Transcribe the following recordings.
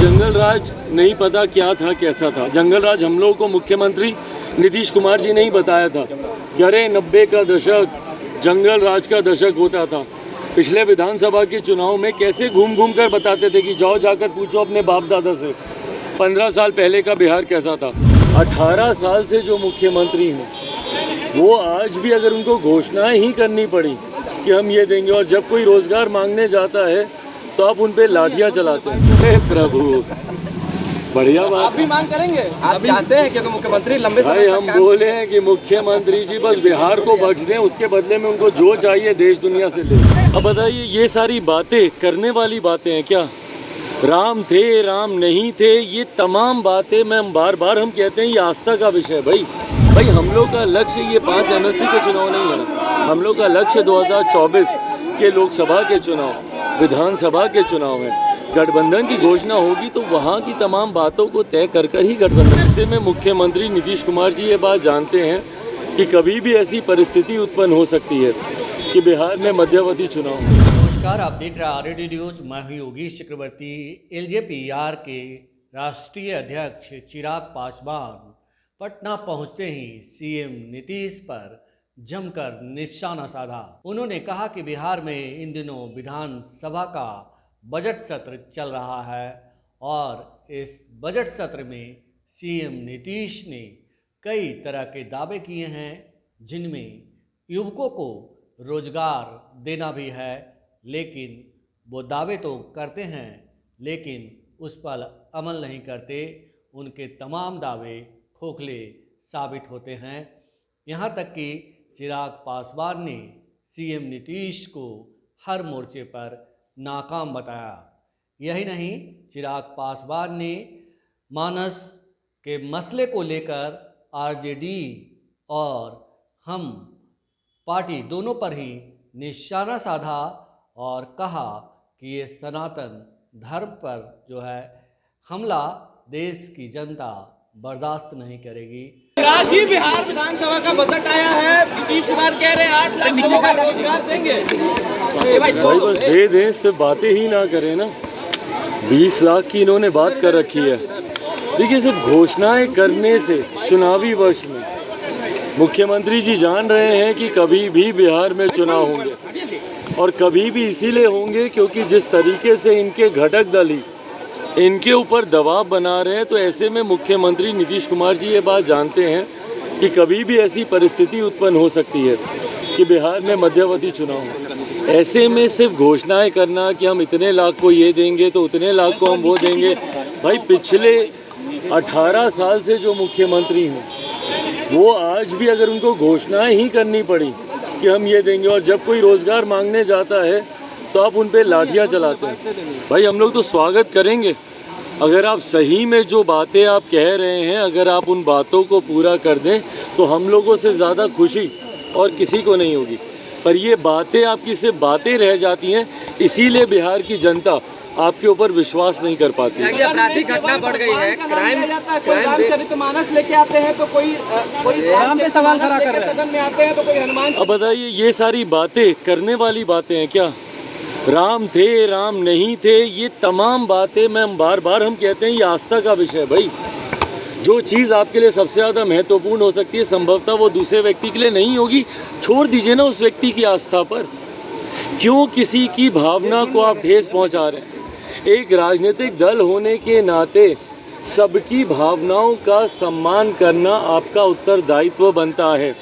जंगल राज नहीं पता क्या था कैसा था। जंगल राज हम लोगों को मुख्यमंत्री नीतीश कुमार जी ने ही बताया था कि अरे 90 का दशक जंगल राज का दशक होता था। पिछले विधानसभा के चुनाव में कैसे घूम घूम कर बताते थे कि जाओ जाकर पूछो अपने बाप दादा से 15 साल पहले का बिहार कैसा था। 18 साल से जो मुख्यमंत्री हैं वो आज भी अगर उनको घोषणाएं ही करनी पड़ी कि हम ये देंगे, और जब कोई रोजगार मांगने जाता है तो आप उन पे लाठियां चलाते हैं। हे प्रभु, बढ़िया बात। आप भी मांग करेंगे? आप चाहते हैं कि मुख्यमंत्री लंबे समय भाई हम बोले हैं कि मुख्यमंत्री जी बस बिहार को बख्श दें, उसके बदले में उनको जो चाहिए देश दुनिया से ले। अब बताइए, ये सारी बातें करने वाली बातें हैं क्या? राम थे राम नहीं थे, ये तमाम बातें मैं बार बार हम कहते हैं ये आस्था का विषय है। भाई हम लोग का लक्ष्य ये 5 एमएलसी के चुनाव नहीं है, हम लोग का लक्ष्य 2024 के लोकसभा के चुनाव, विधानसभा के चुनाव है। गठबंधन की घोषणा होगी तो वहाँ की तमाम बातों को तय कर ही गठबंधन। ऐसे में मुख्यमंत्री नीतीश कुमार जी ये बात जानते हैं कि कभी भी ऐसी परिस्थिति उत्पन्न हो सकती है कि बिहार में मध्यावधि चुनाव। नमस्कार, आप देख रहे हैं आरडी न्यूज़। मैं हूं योगेश चक्रवर्ती। एलजेपी के राष्ट्रीय अध्यक्ष चिराग पासवान पटना पहुंचते ही सीएम नीतीश पर जमकर निशाना साधा। उन्होंने कहा कि बिहार में इन दिनों विधानसभा का बजट सत्र चल रहा है और इस बजट सत्र में सीएम नीतीश ने कई तरह के दावे किए हैं, जिनमें युवकों को रोजगार देना भी है। लेकिन वो दावे तो करते हैं लेकिन उस पर अमल नहीं करते। उनके तमाम दावे खोखले साबित होते हैं। यहाँ तक कि चिराग पासवान ने सीएम नीतीश को हर मोर्चे पर नाकाम बताया। यही नहीं, चिराग पासवान ने मानस के मसले को लेकर आरजेडी और हम पार्टी दोनों पर ही निशाना साधा और कहा कि ये सनातन धर्म पर जो है हमला देश की जनता बर्दाश्त नहीं करेगी। आज ही बिहार विधानसभा का बजट आया है, नीतीश कुमार कह रहे हैं 8 लाख लोगों को रोजगार देंगे। भाई बस दे दें, सिर्फ बातें ही ना करें ना। 20 लाख की इन्होंने बात कर रखी है। देखिए, सिर्फ घोषणाएं करने से चुनावी वर्ष में मुख्यमंत्री जी जान रहे हैं कि कभी भी बिहार में चुनाव होंगे, और कभी भी इसीलिए होंगे क्योंकि जिस तरीके से इनके घटक दल ही इनके ऊपर दबाव बना रहे हैं। तो ऐसे में मुख्यमंत्री नीतीश कुमार जी ये बात जानते हैं कि कभी भी ऐसी परिस्थिति उत्पन्न हो सकती है कि बिहार में मध्यावधि चुनाव हो। ऐसे में सिर्फ घोषणाएं करना कि हम इतने लाख को ये देंगे तो उतने लाख को हम वो देंगे। भाई पिछले 18 साल से जो मुख्यमंत्री हैं वो आज भी अगर उनको घोषणाएं ही करनी पड़ी कि हम ये देंगे, और जब कोई रोजगार मांगने जाता है तो आप उन पे लाठियां चलाते हैं। भाई हम लोग तो स्वागत करेंगे अगर आप सही में जो बातें आप कह रहे हैं, अगर आप उन बातों को पूरा कर दें तो हम लोगों से ज़्यादा खुशी और किसी को नहीं होगी। पर ये बातें आपकी सिर्फ बातें रह जाती हैं, इसीलिए बिहार की जनता आपके ऊपर विश्वास नहीं कर पाती। आपराधिक घटना बढ़ गई है, रामचरितमानस लेके आते हैं तो कोई राम पे सवाल खड़ा कर रहे हैं, सदन में आते हैं तो कोई हनुमान। अब बताइए, ये सारी बातें करने वाली बातें हैं क्या? राम थे राम नहीं थे, ये तमाम बातें मैं बार बार हम कहते हैं ये आस्था का विषय है। भाई जो चीज़ आपके लिए सबसे ज़्यादा महत्वपूर्ण हो सकती है संभवतः वो दूसरे व्यक्ति के लिए नहीं होगी। छोड़ दीजिए ना उस व्यक्ति की आस्था पर, क्यों किसी की भावना को आप ठेस पहुंचा रहे हैं? एक राजनीतिक दल होने के नाते सबकी भावनाओं का सम्मान करना आपका उत्तरदायित्व बनता है,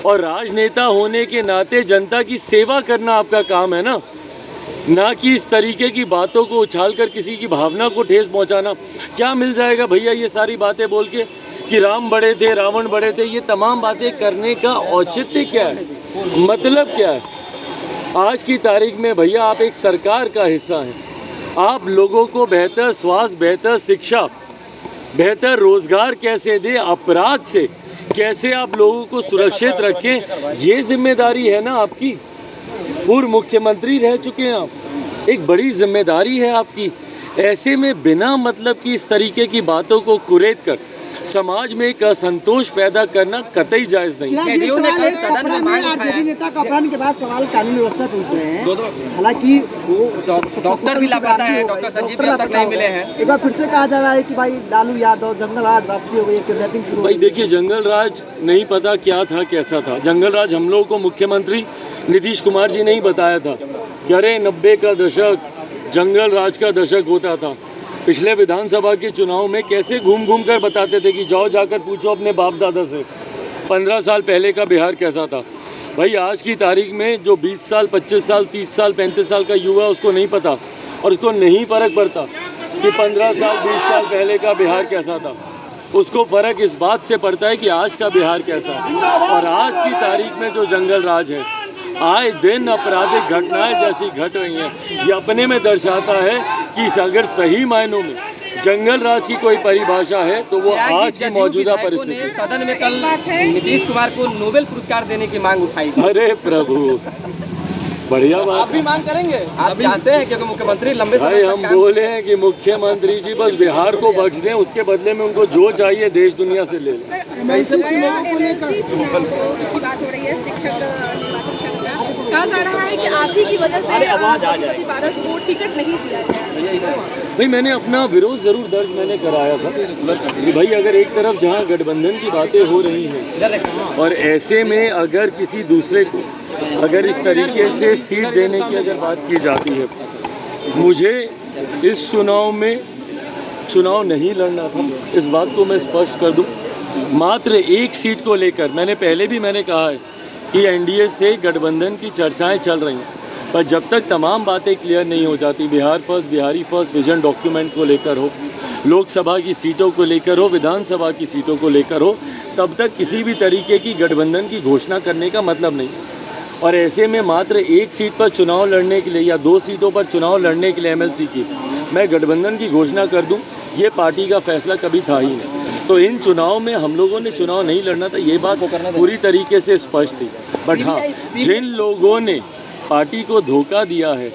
और राजनेता होने के नाते जनता की सेवा करना आपका काम है ना कि इस तरीके की बातों को उछालकर किसी की भावना को ठेस पहुंचाना। क्या मिल जाएगा भैया ये सारी बातें बोल के कि राम बड़े थे रावण बड़े थे? ये तमाम बातें करने का औचित्य क्या है, मतलब क्या है? आज की तारीख में भैया आप एक सरकार का हिस्सा हैं। आप लोगों को बेहतर स्वास्थ्य, बेहतर शिक्षा, बेहतर रोजगार कैसे दें, अपराध से कैसे आप लोगों को सुरक्षित रखें, ये जिम्मेदारी है ना आपकी। पूर्व मुख्यमंत्री रह चुके हैं आप, एक बड़ी जिम्मेदारी है आपकी। ऐसे में बिना मतलब की इस तरीके की बातों को कुरेद कर समाज में एक असंतोष पैदा करना कतई जायज़ नहीं। जेडीयू ने कल सदन में मांग आरजेडी नेता का अपहरण के बाद सवाल कानून व्यवस्था पूछ रहे हैं। हालांकि वो डॉक्टर भी लापता है, डॉक्टर संजीव भी अब तक नहीं मिले हैं। एक बार फिर से कहा जा रहा है कि भाई लालू यादव जंगल राज वापसी हो गई, किडनैपिंग शुरू हो भाई गई। देखिए, जंगल राज नहीं पता क्या था कैसा था। जंगल राज हम लोगों को मुख्यमंत्री नीतीश कुमार जी ने ही बताया था कि अरे 90 का दशक जंगल राज का दशक होता था। पिछले विधानसभा के चुनाव में कैसे घूम घूम कर बताते थे कि जाओ जाकर पूछो अपने बाप दादा से 15 साल पहले का बिहार कैसा था। भाई आज की तारीख में जो 20 साल 25 साल 30 साल 35 साल का युवा उसको नहीं पता और उसको नहीं फ़र्क पड़ता कि 15 साल 20 साल पहले का बिहार कैसा था। उसको फ़र्क इस बात से पड़ता है कि आज का बिहार कैसा है। और आज की तारीख में जो जंगल राज है, आए दिन आपराधिक घटनाएं जैसी घट रही हैं, ये अपने में दर्शाता है कि अगर सही मायनों में जंगल राज की कोई परिभाषा है तो वो आज की मौजूदा परिस्थिति। सदन में कल नीतीश कुमार को नोबेल पुरस्कार देने की मांग उठाई थी। अरे प्रभु, बढ़िया बात। आप भी मांग करेंगे? आप चाहते हैं क्योंकि मुख्यमंत्री लंबे भाई समय हम बोले हैं कि मुख्यमंत्री जी बस बिहार को बख्श दें, उसके बदले में उनको जो चाहिए देश दुनिया से ले लें। बात हो रही है शिक्षक निर्वाचन क्षेत्र में, कहा जा रहा है कि आप ही की वजह से पशुपति पारस को टिकट नहीं दिया गया। भाई मैंने अपना विरोध जरूर दर्ज मैंने कराया था कि भाई अगर एक तरफ जहां गठबंधन की बातें हो रही हैं और ऐसे में अगर किसी दूसरे को अगर इस तरीके से सीट देने की अगर बात की जाती है, मुझे इस चुनाव में चुनाव नहीं लड़ना था। इस बात को मैं स्पष्ट कर दूं। मात्र एक सीट को लेकर मैंने पहले भी कहा है कि एनडीए से गठबंधन की चर्चाएं चल रही हैं, पर जब तक तमाम बातें क्लियर नहीं हो जाती, Bihar first Bihari first vision document को लेकर हो, लोकसभा की सीटों को लेकर हो, विधानसभा की सीटों को लेकर हो, तब तक किसी भी तरीके की गठबंधन की घोषणा करने का मतलब नहीं। और ऐसे में मात्र एक सीट पर चुनाव लड़ने के लिए या 2 सीटों पर चुनाव लड़ने के लिए एमएलसी की मैं गठबंधन की घोषणा कर दूं, ये पार्टी का फैसला कभी था ही नहीं। तो इन चुनाव में हम लोगों ने चुनाव नहीं लड़ना था, ये बात पूरी तरीके से स्पष्ट थी। बट हाँ, जिन लोगों ने पार्टी को धोखा दिया है,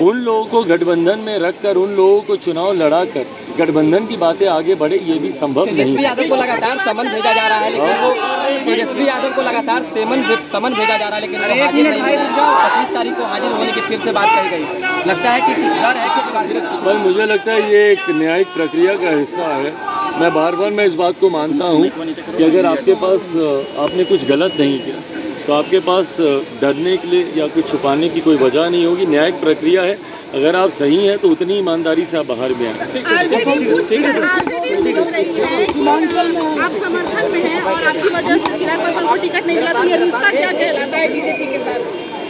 उन लोगों को गठबंधन में रखकर उन लोगों को चुनाव लड़ाकर गठबंधन की बातें आगे बढ़े, ये भी संभव नहीं। तेजस्वी यादव को लगातार समन भेजा जा रहा है, लेकिन वो तेजस्वी यादव को लगातार समन भेजा जा रहा है, लेकिन वो हाजिर नहीं है। 25 तारीख को हाजिर होने की फिर से बात कही गई। लगता है कि डर है कि पर मुझे लगता है ये एक न्यायिक प्रक्रिया का हिस्सा है। मैं बार मैं इस बात को मानता हूँ कि अगर आपके पास आपने कुछ गलत नहीं किया तो आपके पास डरने के लिए या कुछ छुपाने की कोई वजह नहीं होगी। न्यायिक प्रक्रिया है, अगर आप सही हैं तो उतनी ईमानदारी से आप बाहर भी आएँ। आप समर्थन में हैं और आपकी वजह से चिराग पासवान को टिकट नहीं मिला, तो ये रिश्ता क्या कहलाता है बीजेपी के साथ?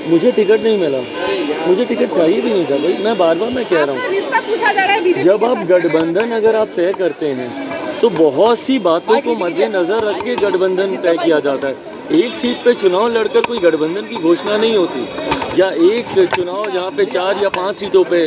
मुझे टिकट नहीं मिला, मुझे टिकट चाहिए भी नहीं था भाई। मैं बार मैं कह रहा हूँ, रिश्ता पूछा जा रहा है बीजेपी। जब आप गठबंधन अगर आप तय करते हैं तो बहुत सी बातों को मद्देनजर रख के गठबंधन तय किया जाता है। एक सीट पे चुनाव लड़कर कोई गठबंधन की घोषणा नहीं होती, या एक चुनाव जहाँ पे 4 या 5 सीटों पे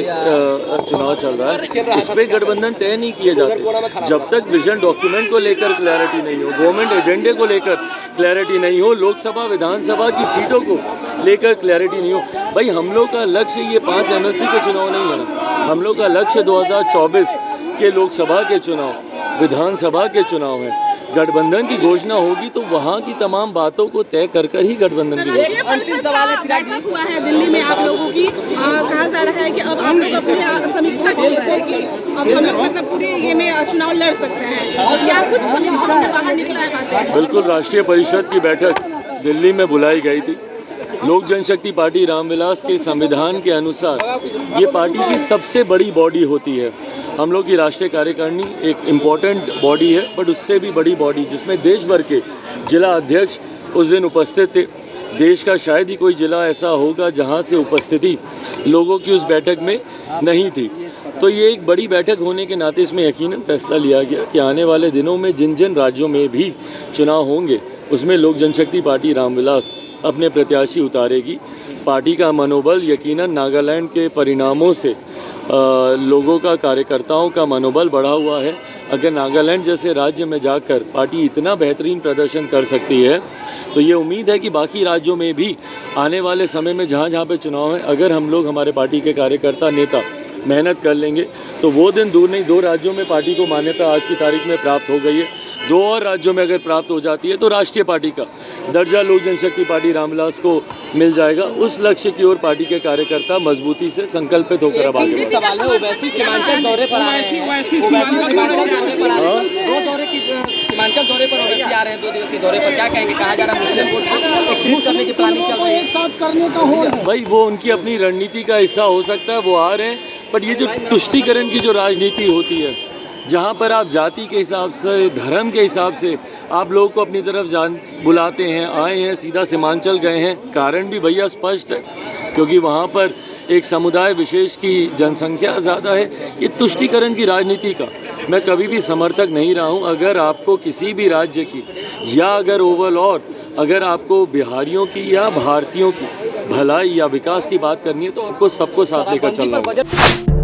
चुनाव चल रहा है, इस पे गठबंधन तय नहीं किए जाते जब तक विजन डॉक्यूमेंट को लेकर क्लैरिटी नहीं हो, गवर्नमेंट एजेंडे को लेकर क्लैरिटी नहीं हो, लोकसभा विधानसभा की सीटों को लेकर क्लैरिटी नहीं हो। भाई हम लोग का लक्ष्य ये 5 एमएलसी के चुनाव नहीं है, हम लोग का लक्ष्य 2024 के लोकसभा के चुनाव, विधानसभा के चुनाव है। गठबंधन की घोषणा होगी तो वहाँ की तमाम बातों को तय कर ही गठबंधन की घोषणा। अंतिम सवाल है, बैठक हुआ है दिल्ली में आप लोगों की, कहा जा रहा है कि अब आप लोग अपनी समीक्षा की है कि अब हम लोग मतलब पूरे ये में चुनाव लड़ सकते हैं, क्या कुछ समीक्षा में बाहर निकला है? बिल्कुल, राष्ट्रीय परिषद की बैठक दिल्ली में बुलाई गई थी। लोक जनशक्ति पार्टी रामविलास के संविधान के अनुसार ये पार्टी की सबसे बड़ी बॉडी होती है। हम लोग की राष्ट्रीय कार्यकारिणी एक इम्पॉर्टेंट बॉडी है, बट उससे भी बड़ी बॉडी जिसमें देश भर के जिला अध्यक्ष उस दिन उपस्थित थे। देश का शायद ही कोई जिला ऐसा होगा जहां से उपस्थिति लोगों की उस बैठक में नहीं थी। तो ये एक बड़ी बैठक होने के नाते इसमें यकीनन फैसला लिया गया कि आने वाले दिनों में जिन जिन राज्यों में भी चुनाव होंगे उसमें लोक जनशक्ति पार्टी रामविलास अपने प्रत्याशी उतारेगी। पार्टी का मनोबल यकीनन नागालैंड के परिणामों से लोगों का, कार्यकर्ताओं का मनोबल बढ़ा हुआ है। अगर नागालैंड जैसे राज्य में जाकर पार्टी इतना बेहतरीन प्रदर्शन कर सकती है तो ये उम्मीद है कि बाकी राज्यों में भी आने वाले समय में जहाँ जहाँ पे चुनाव है, अगर हम लोग, हमारे पार्टी के कार्यकर्ता नेता मेहनत कर लेंगे तो वो दिन दूर नहीं, 2 राज्यों में पार्टी को मान्यता आज की तारीख में प्राप्त हो गई है। 2 और राज्यों में अगर प्राप्त हो जाती है तो राष्ट्रीय पार्टी का दर्जा लोक जनशक्ति पार्टी रामविलास को मिल जाएगा। उस लक्ष्य की ओर पार्टी के कार्यकर्ता मजबूती से संकल्पित होकर अब आगे बढ़ेंगे। सवाल है ओवैसी सीमांचल दौरे पर आ रहे हैं, सीमांचल दौरे पर ओवैसी आ रहे हैं 2 दिवसीय दौरे पर, क्या कहेंगे? कहा जा रहा है मुस्लिम वोट को एकजुट करने की प्लानिंग चल रही है, एक साथ करने का हो रहा है। भाई वो उनकी अपनी रणनीति का हिस्सा हो सकता है, वो आ रहे हैं, बट ये जो तुष्टीकरण की जो राजनीति होती है, जहाँ पर आप जाति के हिसाब से, धर्म के हिसाब से आप लोगों को अपनी तरफ बुलाते हैं, आए हैं, सीधा सीमांचल गए हैं, कारण भी भैया स्पष्ट है, क्योंकि वहाँ पर एक समुदाय विशेष की जनसंख्या ज़्यादा है। ये तुष्टीकरण की राजनीति का मैं कभी भी समर्थक नहीं रहा हूँ। अगर आपको किसी भी राज्य की या अगर ओवरऑल अगर आपको बिहारियों की या भारतीयों की भलाई या विकास की बात करनी है तो आपको सबको साथ लेकर चलना होगा।